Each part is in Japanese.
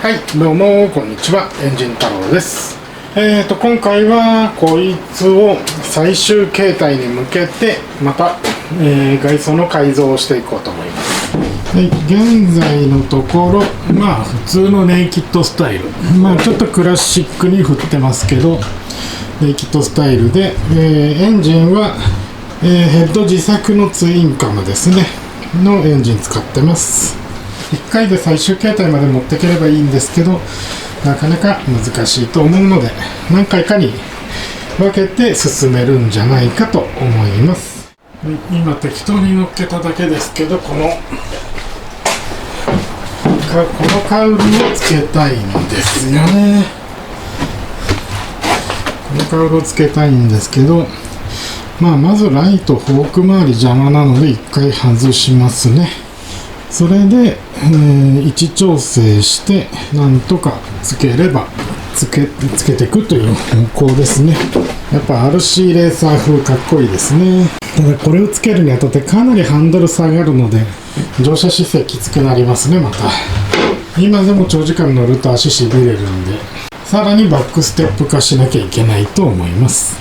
はい、どうもこんにちは、エンジン太郎です。今回はこいつを最終形態に向けてまた、外装の改造をしていこうと思います。はい、現在のところ普通のネイキッドスタイル、ちょっとクラシックに振ってますけどネイキッドスタイルで、エンジンは、ヘッド自作のツインカムですねのエンジン使ってます。1回で最終形態まで持っていければいいんですけど、なかなか難しいと思うので何回かに分けて進めるんじゃないかと思います。今適当に乗っけただけですけど、このカウルをつけたいんですよね。このカウルをつけたいんですけど、まずライトフォーク周り邪魔なので1回外しますね。それで、位置調整してなんとかつければつけていくという方向ですね。やっぱ RC レーサー風かっこいいですね。ただこれをつけるにあたってかなりハンドル下がるので乗車姿勢きつくなりますね。また今でも長時間乗ると足しびれるんで、さらにバックステップ化しなきゃいけないと思います。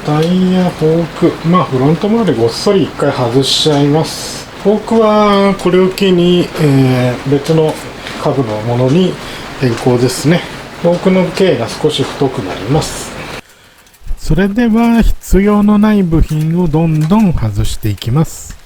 タイヤフォーク、フロント周りごっそり1回外しちゃいます。フォークはこれを機に、別の株のものに変更ですね。フォークの径が少し太くなります。それでは必要のない部品をどんどん外していきます。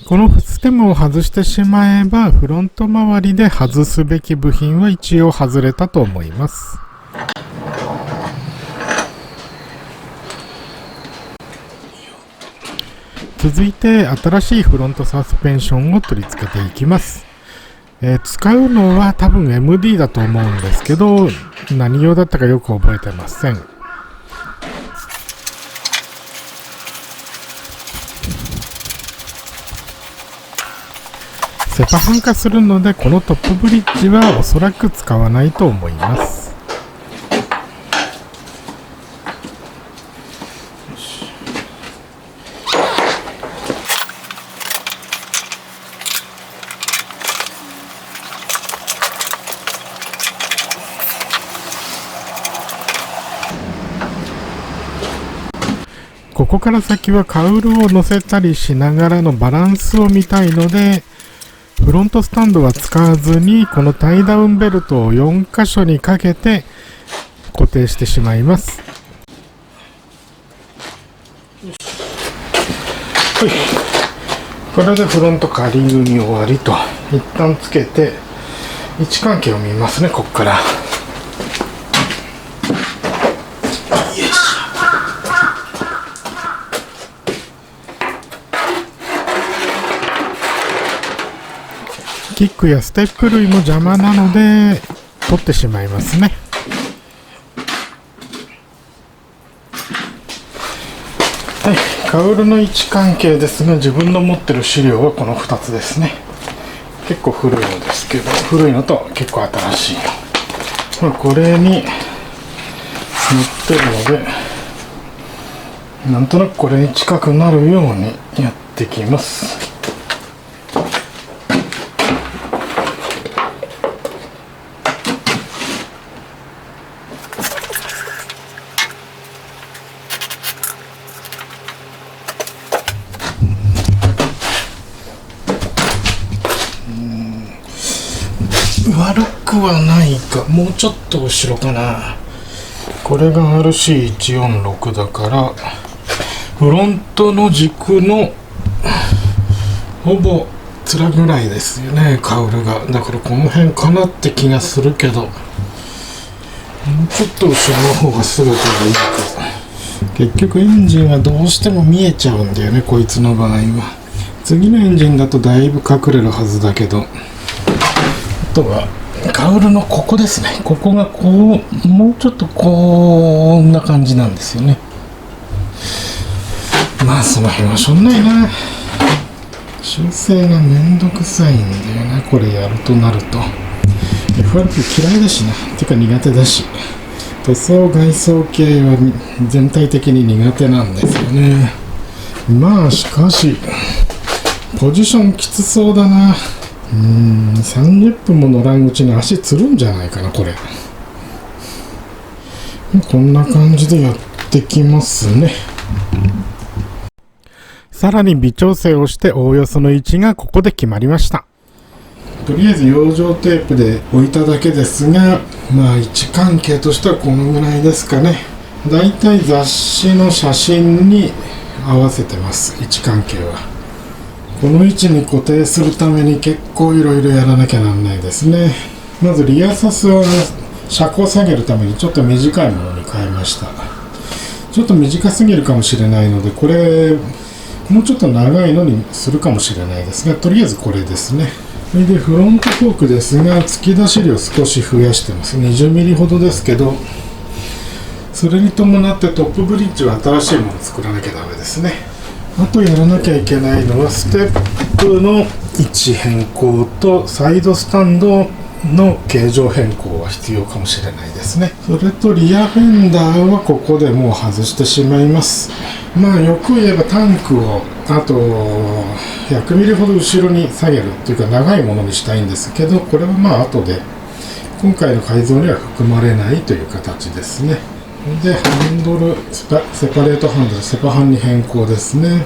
このステムを外してしまえばフロント周りで外すべき部品は一応外れたと思います。続いて新しいフロントサスペンションを取り付けていきます。使うのは多分 MD だと思うんですけど、何用だったかよく覚えてません。セパハン化するのでこのトップブリッジはおそらく使わないと思います。ここから先はカウルを乗せたりしながらのバランスを見たいので、フロントスタンドは使わずにこのタイダウンベルトを4箇所にかけて固定してしまいます。これでフロント仮組み終わりと。一旦つけて位置関係を見ますね。ここからキックやステップ類も邪魔なので取ってしまいますね。はい、カウルの位置関係ですが、自分の持ってる資料はこの2つですね。結構古いのですけど、古いのと結構新しいの、これに載ってるので、なんとなくこれに近くなるようにやってきます。悪くはないか、もうちょっと後ろかな。これが RC146 だから、フロントの軸のほぼ面ぐらいですよね、カウルが。だからこの辺かなって気がするけど、もうちょっと後ろの方が全てがいいか。結局エンジンはどうしても見えちゃうんだよね、こいつの場合は。次のエンジンだとだいぶ隠れるはずだけど、あとはカウルのここですね。ここがこう、もうちょっとこんな感じなんですよね。まあその辺はしょんないな。修正がめんどくさいんだよな、これやるとなると。FRP 嫌いだしな、てか苦手だし、塗装外装系は全体的に苦手なんですよね。まあしかしポジションきつそうだな。30分も乗らんうちに足つるんじゃないかな、これ。こんな感じでやってきますね。さらに微調整をしておおよその位置がここで決まりました。とりあえず養生テープで置いただけですが、まあ位置関係としてはこのぐらいですかね。だいたい雑誌の写真に合わせてます、位置関係は。この位置に固定するために結構いろいろやらなきゃなんないですね。まずリアサスは尺を下げるためにちょっと短いものに変えました。ちょっと短すぎるかもしれないので、これもうちょっと長いのにするかもしれないですが、とりあえずこれですね。それでフロントフォークですが、突き出し量少し増やしてます。20ミリほどですけど、それに伴ってトップブリッジは新しいものを作らなきゃダメですね。あとやらなきゃいけないのはステップの位置変更とサイドスタンドの形状変更は必要かもしれないですね。それとリアフェンダーはここでもう外してしまいます。まあよく言えばタンクをあと100ミリほど後ろに下げるというか長いものにしたいんですけど、これはまあ後で今回の改造には含まれないという形ですね。で、ハンドル、セパレートハンドル、セパハンに変更ですね。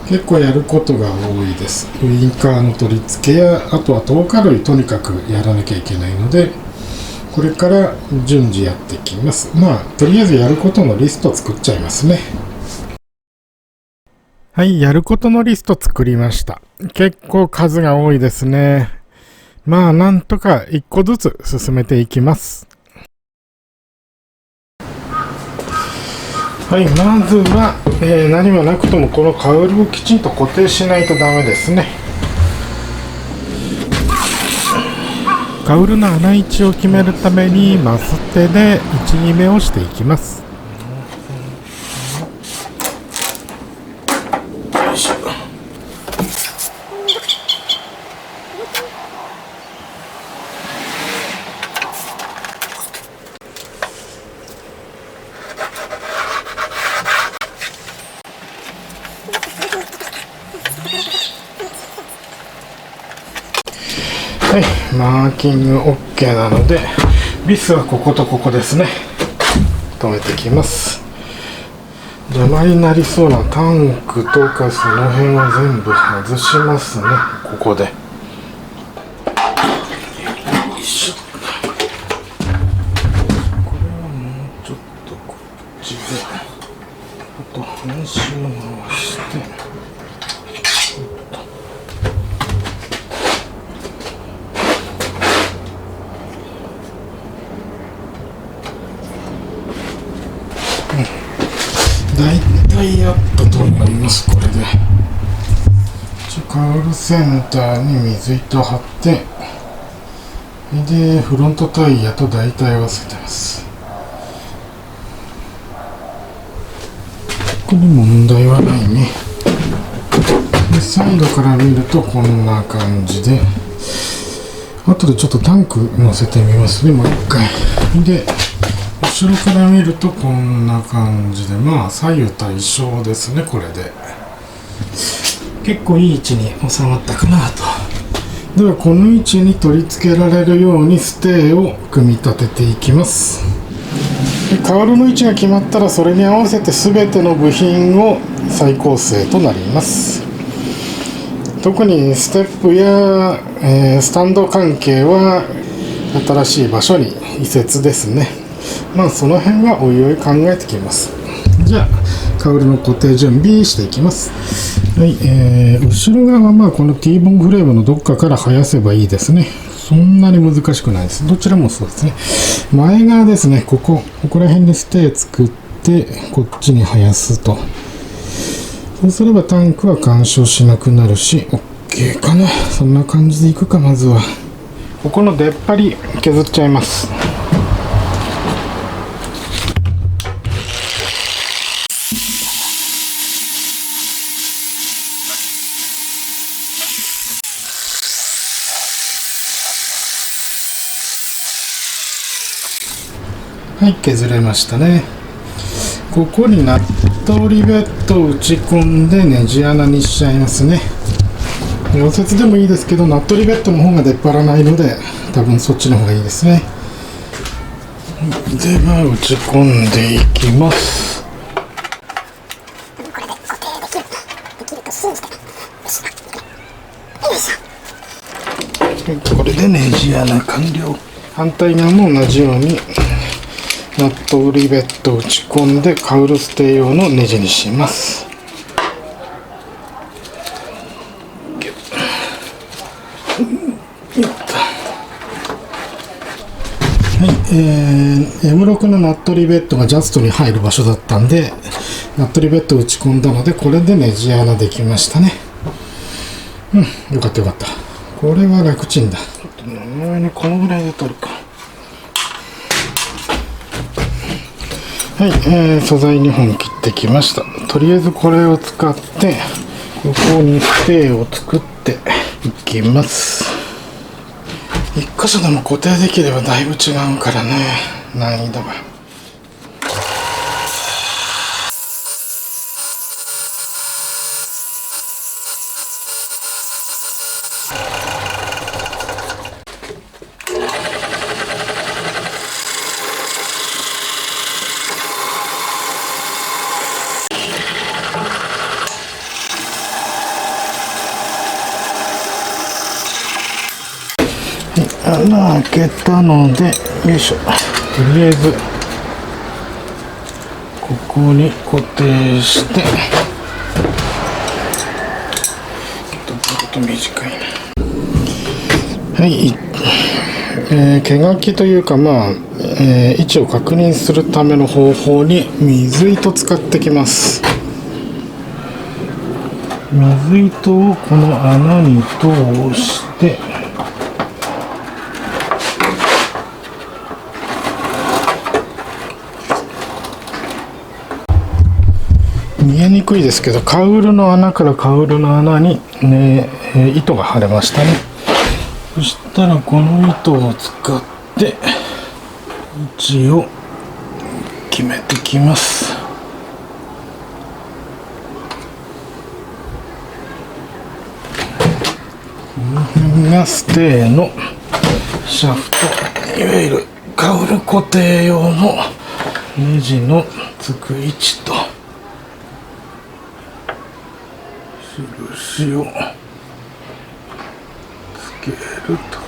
結構やることが多いです。ウインカーの取り付けや、あとは透過類とにかくやらなきゃいけないので、これから順次やっていきます。まあ、とりあえずやることのリスト作っちゃいますね。はい、やることのリスト作りました。結構数が多いですね。まあ、なんとか一個ずつ進めていきます。はい、まずは、何もなくともこのカウルをきちんと固定しないとダメですね。カウルの穴位置を決めるためにマス手で1、2目をしていきます。よいしょ。はい、マーキング OK なので、ビスはこことここですね。止めてきます。邪魔になりそうなタンクとかその辺は全部外しますね、ここで。よいしょ。これはもうちょっとこっちで、あと半周回して、だいたいやったと思います。これでカウルセンターに水糸貼って、でフロントタイヤと大体合わせてます。特に問題はないね。でサイドから見るとこんな感じで、後でちょっとタンク乗せてみますね、もう一回。で後ろから見るとこんな感じで、まあ左右対称ですね。これで結構いい位置に収まったかなと。ではこの位置に取り付けられるようにステーを組み立てていきます。でカウルの位置が決まったら、それに合わせて全ての部品を再構成となります。特にステップや、スタンド関係は新しい場所に移設ですね。まあその辺はおいおい考えてきます。じゃあカウルの固定準備していきます。はい、後ろ側はまあこの T ボーンフレームのどっかから生やせばいいですね。そんなに難しくないです。どちらもそうですね。前側ですね、ここら辺でステー作ってこっちに生やすと。そうすればタンクは干渉しなくなるし OK かな。そんな感じでいくか。まずはここの出っ張り削っちゃいます。はい、削れましたね。ここにナットリベットを打ち込んでネジ穴にしちゃいますね。溶接でもいいですけど、ナットリベットの方が出っ張らないので多分そっちの方がいいですね。では打ち込んでいきます。これでネジ穴完了。反対側も同じようにナットリベットを打ち込んでカウルステー用のネジにします。はい、M6 のナットリベットがジャストに入る場所だったんで、ナットリベットを打ち込んだので、これでネジ穴できましたね。よかったよかった。これは楽ちんだ。このぐらいで取るか。はい、素材2本切ってきました。とりあえずこれを使ってここにステーを作っていきます。一箇所でも固定できればだいぶ違うからね、難易度が。穴開けたので、よいしょ。とりあえずここに固定して、ちょっと短いな。はい、毛書きというか、まあ、位置を確認するための方法に水糸使ってきます。水糸をこの穴に通して、見えにくいですけど、カウルの穴からカウルの穴に、糸が張れましたね。そしたらこの糸を使って位置を決めてきます。この辺がステーのシャフト、いわゆるカウル固定用のネジのつく位置と印をつけると、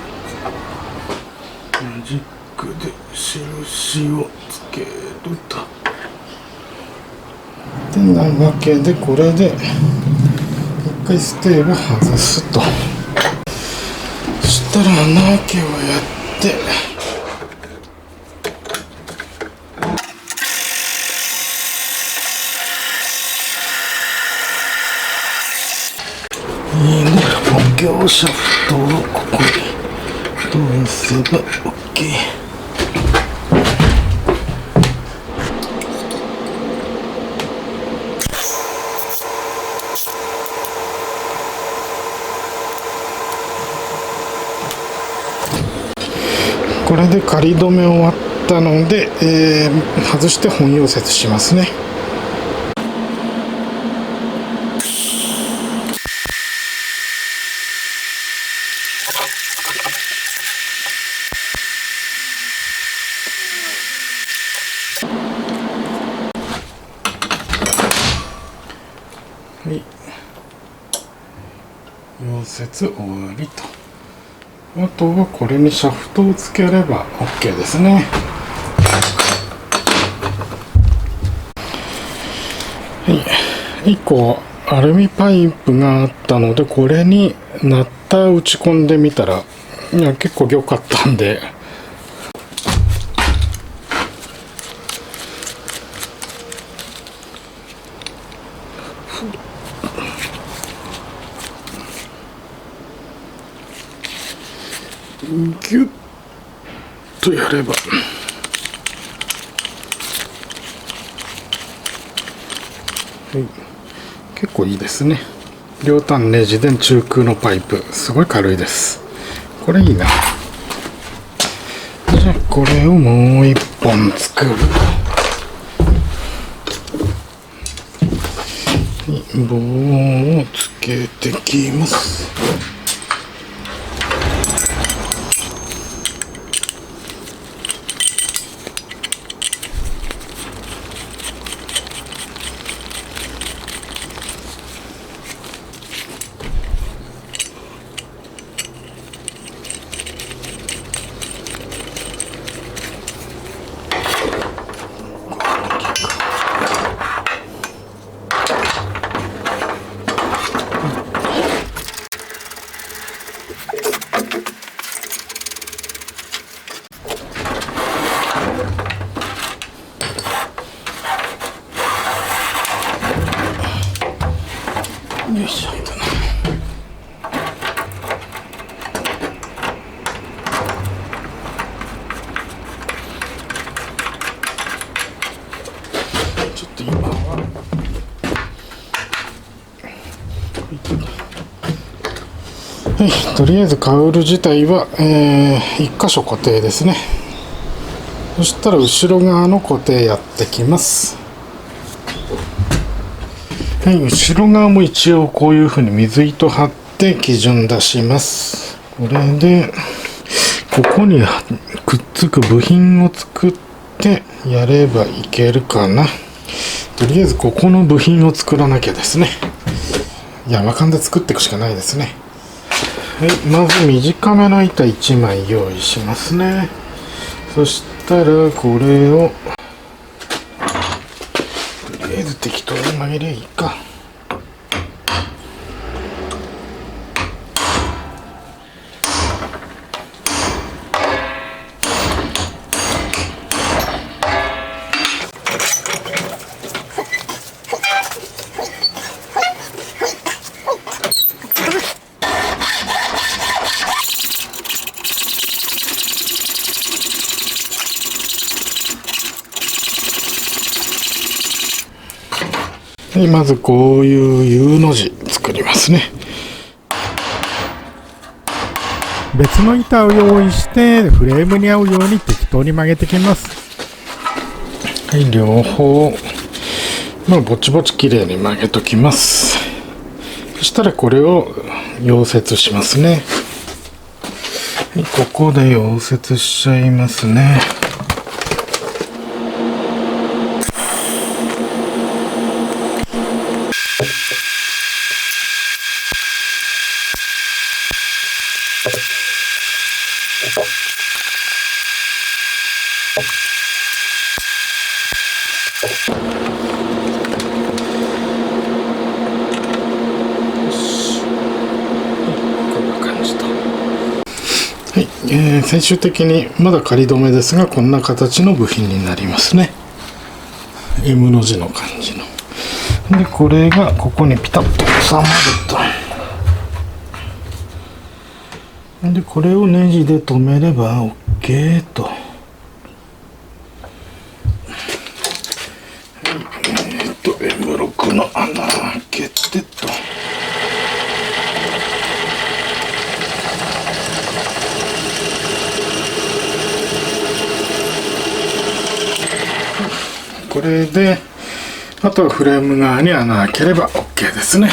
マジックで印をつけると。でなわけで、これで一回ステーを外すと。そしたら穴開けをやって、補強シャフトをここに通せば OK。で仮止め終わったので、外して本溶接しますね。はい、溶接終わりと。あとはこれにシャフトをつければ OK ですね。はい、1個アルミパイプがあったので、これにナッター打ち込んでみたら、いや結構良かったんで、ギュッとやれば、はい、結構いいですね。両端ネジで中空のパイプ、すごい軽いです。これいいな。じゃあこれをもう一本作る。棒をつけてきます。よいしょ。ちょっと今ははい、とりあえずカウル自体は、1箇所固定ですね。そしたら後ろ側の固定やってきます。はい、後ろ側も一応こういうふうに水糸貼って基準出します。これでここにくっつく部品を作ってやればいけるかな。とりあえずここの部品を作らなきゃですね。山間で作っていくしかないですね。はい、まず短めの板1枚用意しますね。そしたらこれをとりあえず適当に曲げりゃいいか。はい、まずこういう U の字作りますね。別の板を用意してフレームに合うように適当に曲げてきます。はい、両方ぼちぼちきれいに曲げときます。そしたらこれを溶接しますね。はい、ここで溶接しちゃいますね。はい、最終的にまだ仮止めですがこんな形の部品になりますね。 M の字の感じので、これがここにピタッと収まると。でこれをネジで留めれば OK と。M6 の穴開けてと。これであとはフレーム側に穴開ければ OK ですね。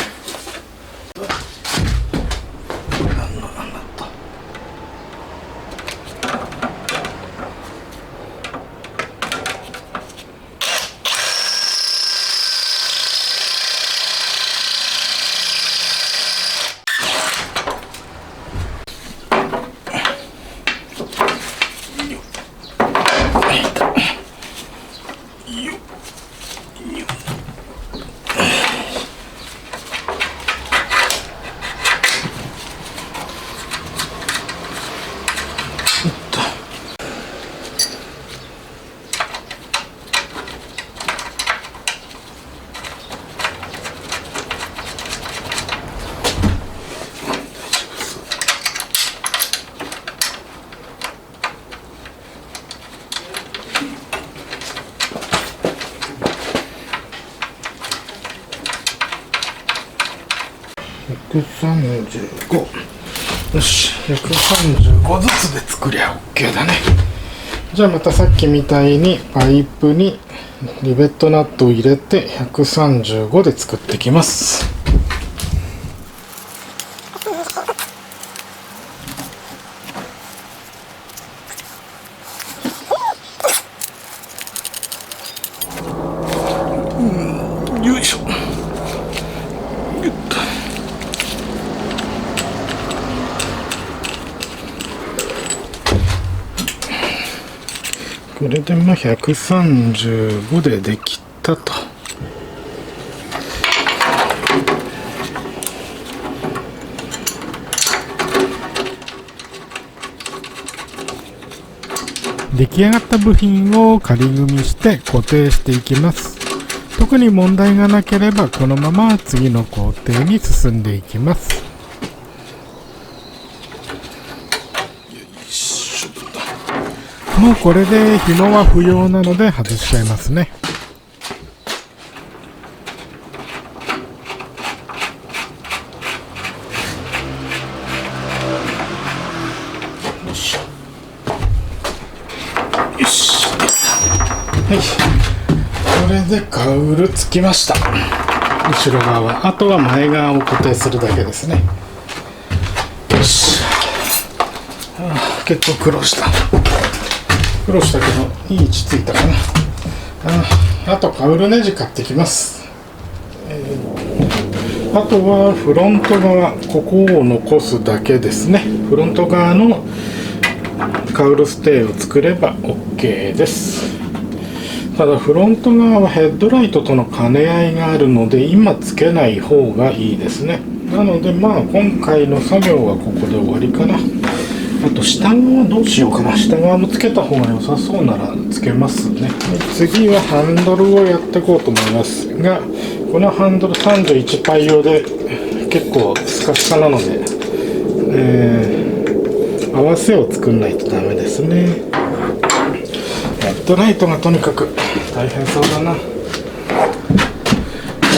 135。よし、135ずつで作りゃ OK だね。じゃあまたさっきみたいにパイプにリベットナットを入れて135で作っていきます。よいしょ。これでまあ135でできたと。出来上がった部品を仮組みして固定していきます。特に問題がなければこのまま次の工程に進んでいきます。もうこれで紐は不要なので外しちゃいますね。よし。はい。これでカウルつきました。後ろ側は。あとは前側を固定するだけですね。よし。結構苦労した。苦労したけどいい位置ついたかな。あとカウルネジ買ってきます。あとはフロント側、ここを残すだけですね。フロント側のカウルステーを作れば OK です。ただフロント側はヘッドライトとの兼ね合いがあるので今つけない方がいいですね。なのでまあ今回の作業はここで終わりかな。あと下側どうしようかな。下側もつけた方が良さそうならつけますね。次はハンドルをやっていこうと思いますが、このハンドル31パイ用で結構スカスカなので、合わせを作んないとダメですね。ヘッドライトがとにかく大変そうだな。こ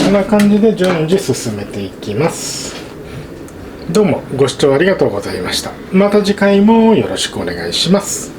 んな感じで順次進めていきます。どうもご視聴ありがとうございました。また次回もよろしくお願いします。